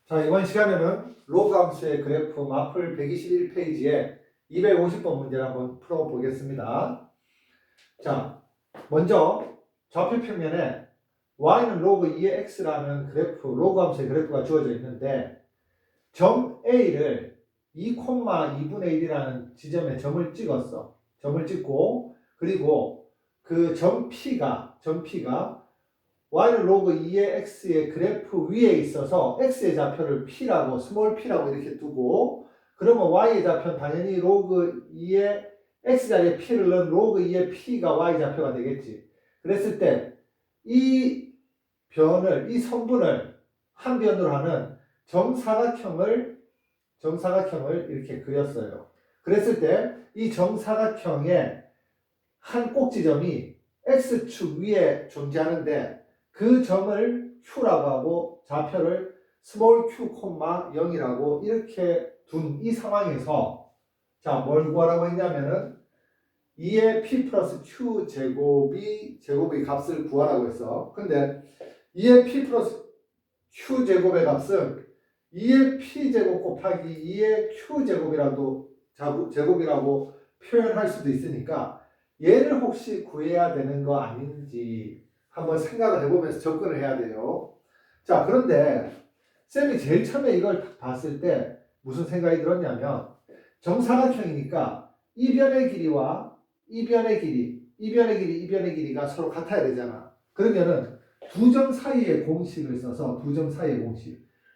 자, 이번 시간에는 로그 함수의 그래프 마플 121페이지에 250번 문제를 한번 풀어보겠습니다. 자, 먼저 좌표 평면에 y는 로그 2의 x라는 그래프, 로그 함수의 그래프가 주어져 있는데 점 A를 2,2분의 1이라는 지점에 점을 찍었어. 점을 찍고 그리고 그 점 P가 y는 로그 2의 x의 그래프 위에 있어서 x의 좌표를 p라고 스몰 p라고 이렇게 두고 그러면 y의 좌표는 당연히 로그 2의 x 자리에 p를 넣은 로그 2의 p가 y 좌표가 되겠지. 그랬을 때 이 변을 이 선분을 한 변으로 하는 정사각형을 이렇게 그렸어요. 그랬을 때 이 정사각형의 한 꼭지점이 x축 위에 존재하는데 그 점을 q라고 하고 좌표를 스몰 q, 0이라고 이렇게 둔 이 상황에서 자, 뭘 구하라고 했냐면은 2의 p 플러스 q 제곱의 값을 구하라고 했어. 근데 2의 p 플러스 q 제곱의 값은 2의 p 제곱 곱하기 2의 q 제곱이라고 표현할 수도 있으니까 얘를 혹시 구해야 되는 거 아닌지 한번 생각을 해보면서 접근을 해야 돼요. 자, 그런데 쌤이 제일 처음에 이걸 봤을 때 무슨 생각이 들었냐면 정사각형이니까 이 변의 길이와 이 변의 길이가 서로 같아야 되잖아. 그러면은 두 점 사이의 공식을 써서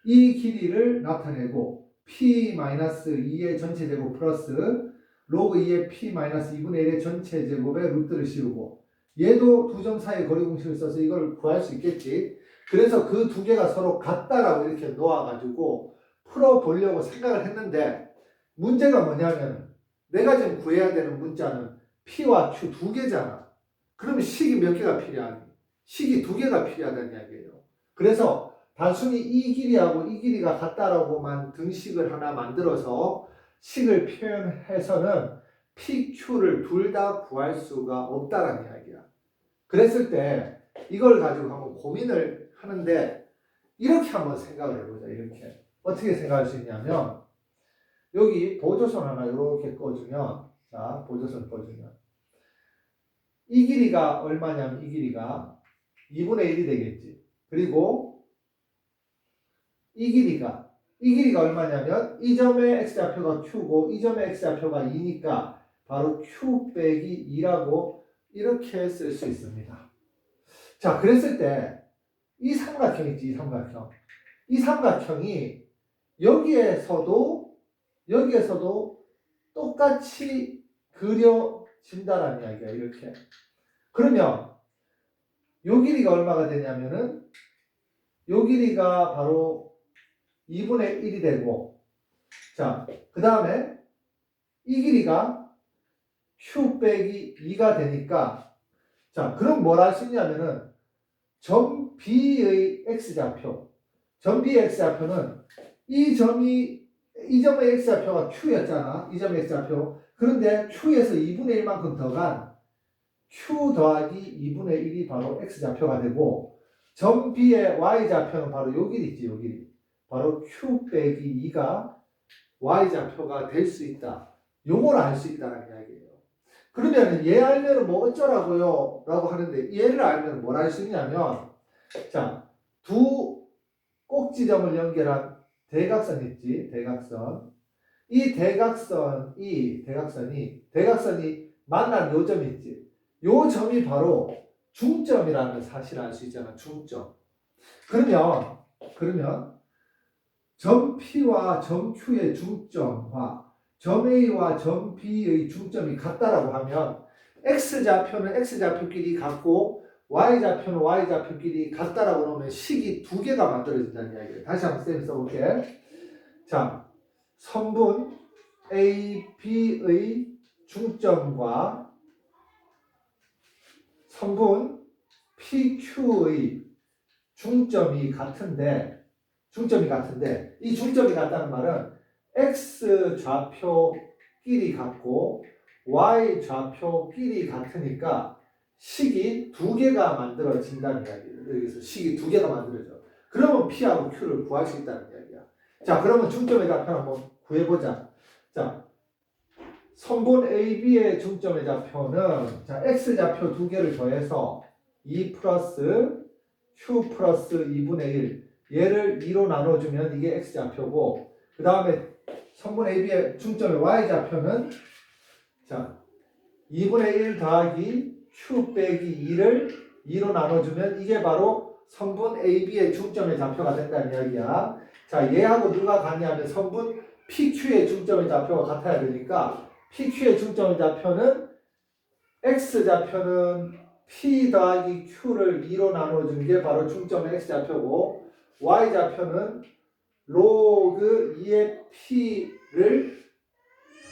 이 길이를 나타내고 p-2의 전체 제곱 플러스 로그 2의 p-2분의 1의 전체 제곱에 루트를 씌우고 얘도 두 점 사이의 거리 공식을 써서 이걸 구할 수 있겠지. 그래서 그 두 개가 서로 같다라고 이렇게 놓아가지고 풀어보려고 생각을 했는데 문제가 뭐냐면 내가 지금 구해야 되는 문자는 p와 q 두 개잖아. 그러면 식이 몇 개가 필요하니? 식이 두 개가 필요하다는 이야기예요. 그래서 단순히 이 길이하고 이 길이가 같다라고만 등식을 하나 만들어서 식을 표현해서는 PQ를 둘 다 구할 수가 없다라는 이야기야. 그랬을 때 이걸 가지고 한번 고민을 하는데 이렇게 한번 생각을 해보자. 이렇게. 어떻게 생각할 수 있냐면 여기 보조선 하나 이렇게 꺼주면 자, 보조선 꺼주면 이 길이가 얼마냐면 이 길이가 2분의 1이 되겠지. 그리고 이 길이가 얼마냐면 이 점의 x좌표가 q고 이 점의 x좌표가 2니까 바로 q 빼기 2라고 이렇게 쓸 수 있습니다. 자, 그랬을 때 이 삼각형 있지, 이 삼각형이 여기에서도 똑같이 그려진다라는 이야기야. 이렇게. 그러면 요 길이가 얼마가 되냐면은 요 길이가 바로 2분의 1이 되고 자, 그 다음에 이 길이가 q 빼기 2가 되니까 자, 그럼 뭘 할 수 있냐면은 점 B의 x좌표는 이 점의 x좌표가 q였잖아. 이 점의 x좌표. 그런데 q에서 2분의 1만큼 더 간 q 더하기 2분의 1이 바로 x좌표가 되고 점 B의 y좌표는 바로 요 길이 있지, 요 길이. 바로 q 빼기 2가 y좌표가 될 수 있다. 요걸 알 수 있다는 이야기예요. 그러면 얘 알면 뭐 어쩌라고요? 라고 하는데 얘를 알면 뭘 할 수 있냐면 자, 두 꼭지점을 연결한 대각선 있지? 대각선. 이 대각선이 만난 요 점 있지? 요 점이 바로 중점이라는 사실을 알 수 있잖아. 중점. 그러면 점 P와 점 Q의 중점과 점 A와 점 B의 중점이 같다라고 하면 X좌표는 X좌표끼리 같고 Y좌표는 Y좌표끼리 같다라고 놓으면 식이 두 개가 만들어진다는 이야기예요. 다시 한번 쌤이 써볼게. 자, 선분 AB의 중점과 선분 PQ의 중점이 같은데 이 중점이 같다는 말은 x 좌표끼리 같고 y 좌표끼리 같으니까 식이 두 개가 만들어진다는 이야기예요. 여기서 식이 두 개가 만들어져. 그러면 P하고 Q를 구할 수 있다는 이야기야. 자, 그러면 중점의 좌표 한번 구해보자. 자, 선분 AB의 중점의 좌표는 자, X좌표 두 개를 더해서 2 플러스 Q 플러스 2분의 1 얘를 2로 나눠주면 이게 X좌표고 그 다음에 선분 AB의 중점의 Y좌표는 자 2분의 1 더하기 Q 빼기 2를 2로 나눠주면 이게 바로 선분 AB의 중점의 좌표가 된다는 이야기야. 자, 얘하고 누가 같냐면 선분 PQ의 중점의 좌표가 같아야 되니까 PQ의 중점의 좌표는 X좌표는 P 더하기 Q를 2로 나눠준 게 바로 중점의 X좌표고 Y좌표는 로그 2의 P를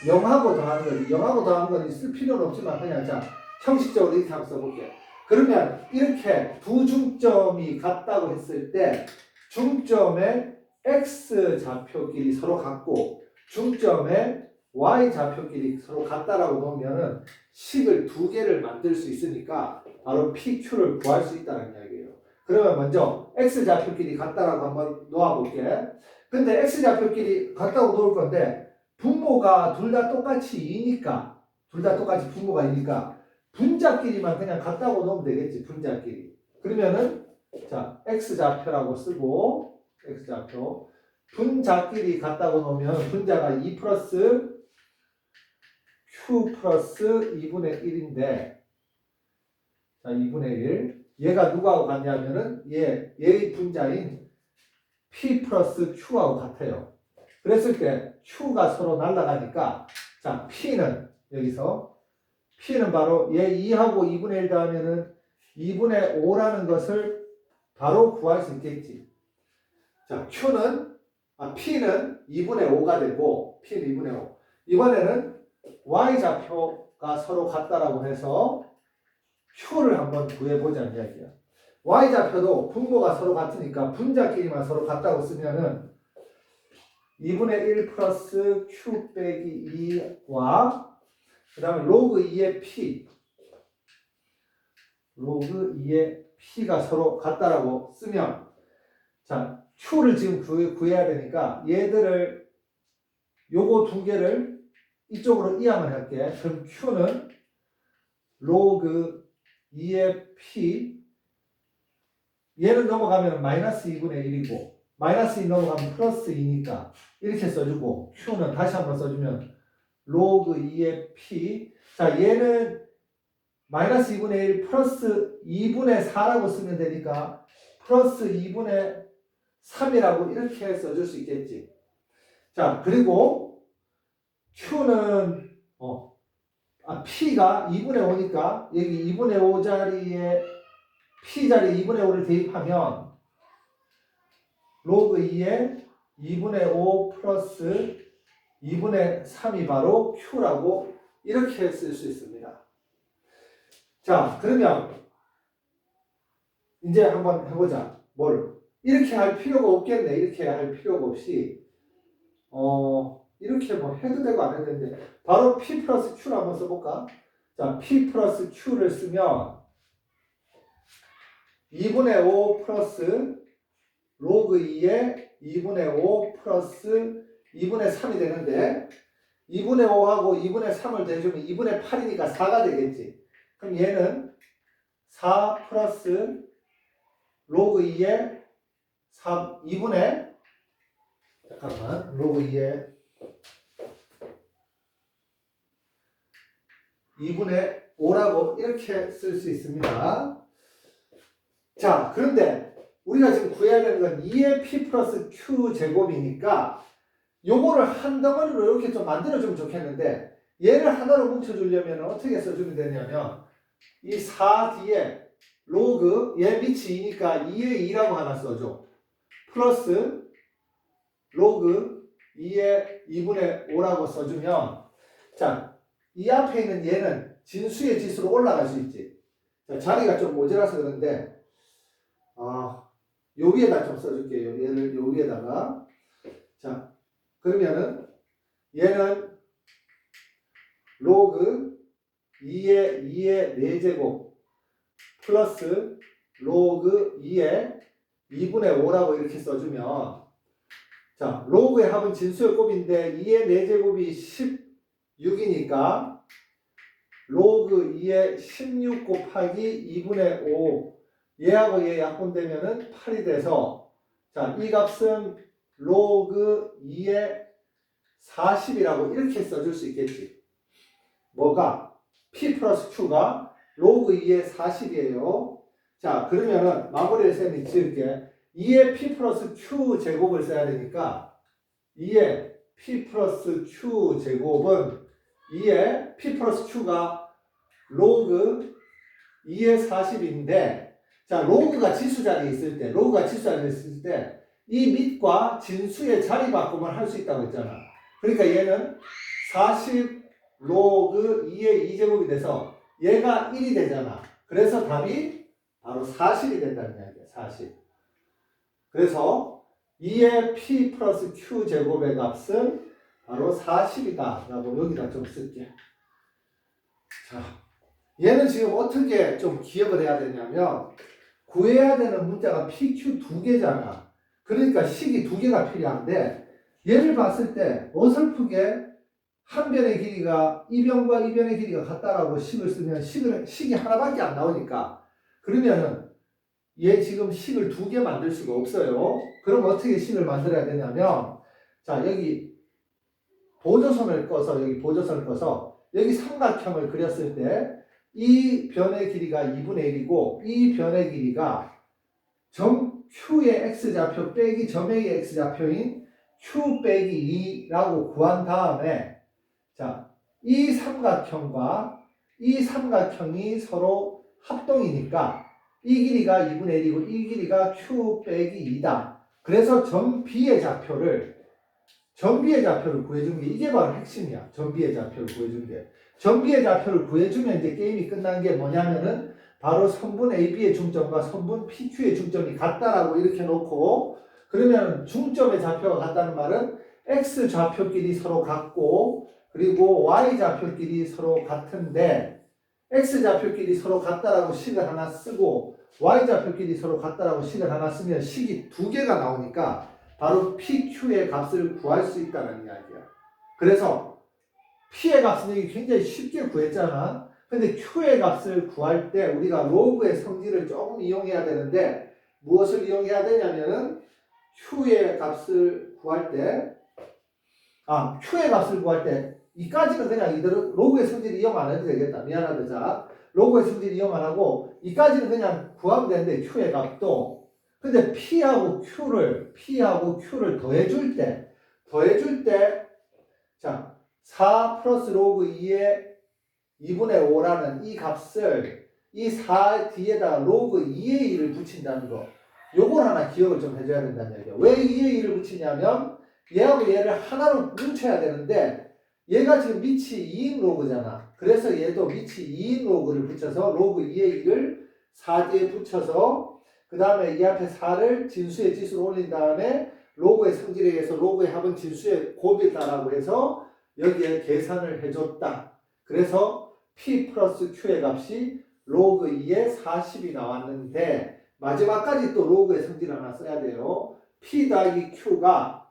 0하고 더하는 거지. 0하고 더하는 건 쓸 필요는 없지만 그냥 자 형식적으로 이렇게 한번 써볼게. 그러면 이렇게 두 중점이 같다고 했을 때 중점의 X좌표끼리 서로 같고 중점의 Y좌표끼리 서로 같다라고 놓으면은 식을 두 개를 만들 수 있으니까 바로 PQ를 구할 수 있다는 이야기예요. 그러면 먼저 X좌표끼리 같다라고 한번 놓아볼게. 근데 X좌표끼리 같다고 놓을 건데 분모가 둘 다 똑같이 2니까 둘 다 똑같이 분모가 2니까 분자끼리만 그냥 같다고 놓으면 되겠지. 분자끼리. 그러면은 자 X좌표라고 쓰고 X좌표 분자끼리 같다고 놓으면 분자가 2 플러스 Q 플러스 2분의 1인데 자 2분의 1 얘가 누구하고 같냐면은 얘의 분자인 P 플러스 Q하고 같아요. 그랬을 때 Q가 서로 날아가니까 자 P는 여기서 P는 바로 얘 2하고 2분의 1 더하면은 2분의 5라는 것을 바로 구할 수 있겠지. 자 P는 2분의 5가 되고 P는 2분의 5 이번에는 Y좌표가 서로 같다라고 해서 Q를 한번 구해보자는 이야기야. Y좌표도 분모가 서로 같으니까 분자끼리만 서로 같다고 쓰면은 2분의 1 플러스 Q 빼기 2와 그 다음에 로그 2의 P 로그 2의 P가 서로 같다라고 쓰면 자 Q를 지금 구해야 되니까 얘들을 요거 두 개를 이쪽으로 이항을 할게. 그럼 Q는 로그 2의 P 얘는 넘어가면 마이너스 2분의 1이고 마이너스 2 넘어가면 플러스 2니까 이렇게 써주고 Q는 다시 한번 써주면 로그 2의 P 자 얘는 마이너스 2분의 1 플러스 2분의 4라고 쓰면 되니까 플러스 2분의 3이라고 이렇게 써줄 수 있겠지. 자 그리고 Q는 P가 2분의 5니까 여기 2분의 5 자리에 P 자리에 2분의 5를 대입하면 로그 2에 2분의 5 플러스 2분의 3이 바로 Q라고 이렇게 쓸 수 있습니다. 자 그러면 이제 한번 해보자. 뭘? 이렇게 할 필요가 없겠네. 이렇게 할 필요가 없이 이렇게 뭐 해도 되고 안 해도 되는데 바로 P 플러스 Q를 한번 써볼까? 자 P 플러스 Q를 쓰면 2분의 5 플러스 로그 2에 2분의 5 플러스 2분의 3이 되는데 2분의 5하고 2분의 3을 대주면 2분의 8이니까 4가 되겠지. 그럼 얘는 4 플러스 로그 2에 2분의 잠깐만 로그 2에 2분의 5라고 이렇게 쓸 수 있습니다. 자, 그런데 우리가 지금 구해야 되는 건 2의 P 플러스 Q 제곱이니까 요거를 한 덩어리로 이렇게 좀 만들어주면 좋겠는데 얘를 하나로 뭉쳐주려면 어떻게 써주면 되냐면 이 4 뒤에 로그 얘 밑이 2니까 2의 2라고 하나 써줘. 플러스 로그 2의 2분의 5라고 써주면 자, 이 앞에 있는 얘는 진수의 지수로 올라갈 수 있지. 자, 자리가 좀 모자라서 그런데 요 위에다 좀 써줄게요. 얘를 요 위에다가 자 그러면은 얘는 로그 2의 4제곱 플러스 로그 2의 2분의 5라고 이렇게 써주면 자, 로그의 합은 진수의 곱인데 2의 4제곱이 16이니까 로그 2의 16 곱하기 2분의 5 얘하고 얘 약분되면은 8이 돼서 자, 이 값은 로그 2의 40이라고 이렇게 써줄 수 있겠지. 뭐가? P 플러스 Q가 로그 2의 40이에요. 자, 그러면은 마무리를 쌤이 지을게. 2의 P 플러스 Q 제곱을 써야 되니까 2의 P 플러스 Q 제곱은 2의 P 플러스 Q가 로그 2의 40인데 자, 로그가 지수 자리에 있을 때 이 밑과 진수의 자리 바꿈을 할 수 있다고 했잖아. 그러니까 얘는 40 로그 2의 2제곱이 돼서 얘가 1이 되잖아. 그래서 답이 바로 40이 된다는 이야기야. 40. 그래서 2의 P 플러스 Q 제곱의 값은 바로 40이다 라고 여기다 좀 쓸게. 자, 얘는 지금 어떻게 좀 기억을 해야 되냐면 구해야 되는 문자가 PQ 두 개잖아. 그러니까 식이 두 개가 필요한데 얘를 봤을 때 어설프게 한 변의 길이가 이 변과 이 변의 길이가 같다라고 식을 쓰면 식이 하나밖에 안 나오니까 그러면은 얘 지금 식을 두 개 만들 수가 없어요. 그럼 어떻게 식을 만들어야 되냐면 자, 여기 보조선을 꺼서 여기 삼각형을 그렸을 때 이 변의 길이가 2분의 1이고 이 변의 길이가 점 Q의 X좌표 빼기 점 A의 X좌표인 Q 빼기 2라고 구한 다음에 자, 이 삼각형과 이 삼각형이 서로 합동이니까 이 길이가 2분의 1이고 이 길이가 Q 빼기 2다. 그래서 점 B의 좌표를 구해준 게 이게 바로 핵심이야. 점 B의 좌표를 구해준 게. 점 B의 좌표를 구해주면 이제 게임이 끝난 게 뭐냐면은 바로 선분 AB의 중점과 선분 PQ의 중점이 같다라고 이렇게 놓고 그러면 중점의 좌표가 같다는 말은 X 좌표끼리 서로 같고 그리고 Y 좌표끼리 서로 같은데 X 좌표끼리 서로 같다라고 식을 하나 쓰고 Y 좌표끼리 서로 같다라고 식을 하나 쓰면 식이 두 개가 나오니까 바로 PQ의 값을 구할 수 있다는 이야기야. 그래서 P의 값은 여기 굉장히 쉽게 구했잖아. 근데 Q의 값을 구할 때 우리가 로그의 성질을 조금 이용해야 되는데 무엇을 이용해야 되냐면은 Q의 값을 구할 때 이까지는 그냥 이대로 로그의 성질 이용 안 해도 되겠다. 미안하다. 자, 로그의 성질 이용 안 하고 이까지는 그냥 구하면 되는데 Q의 값도 근데 P하고 Q를 더해줄 때 자, 4 플러스 로그 2의 2분의 5라는 이 값을 이 4 뒤에다가 로그 2의 1을 붙인다는 거. 요걸 하나 기억을 좀 해줘야 된다는 얘기야. 왜 2의 1을 붙이냐면 얘하고 얘를 하나로 뭉쳐야 되는데 얘가 지금 밑이 2인 로그잖아. 그래서 얘도 밑이 2인 로그를 붙여서 로그 2의 1을 4 뒤에 붙여서 그 다음에 이 앞에 4를 진수의 지수로 올린 다음에 로그의 성질에 의해서 로그의 합은 진수의 곱이다라고 해서 여기에 계산을 해줬다. 그래서 P 플러스 Q의 값이 로그 2의 40이 나왔는데 마지막까지 또 로그의 성질 하나 써야 돼요. P 더하기 Q가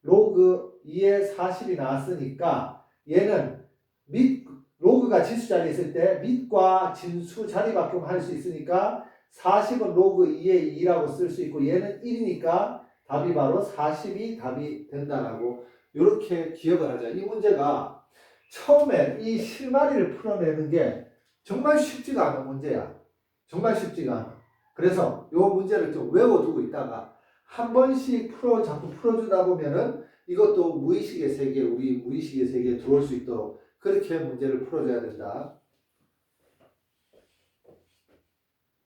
로그 2의 40이 나왔으니까 얘는 로그가 지수 자리에 있을 때 밑과 진수 자리 바꿈 할 수 있으니까 40은 로그 2의 2라고 쓸 수 있고 얘는 1이니까 답이 바로 40이 답이 된다라고 이렇게 기억을 하자. 이 문제가 처음에 이 실마리를 풀어내는 게 정말 쉽지가 않은 문제야. 정말 쉽지가 않아. 그래서 이 문제를 좀 외워두고 있다가 한 번씩 자꾸 풀어주다 보면은 이것도 무의식의 세계, 우리 무의식의 세계에 들어올 수 있도록 그렇게 문제를 풀어줘야 된다.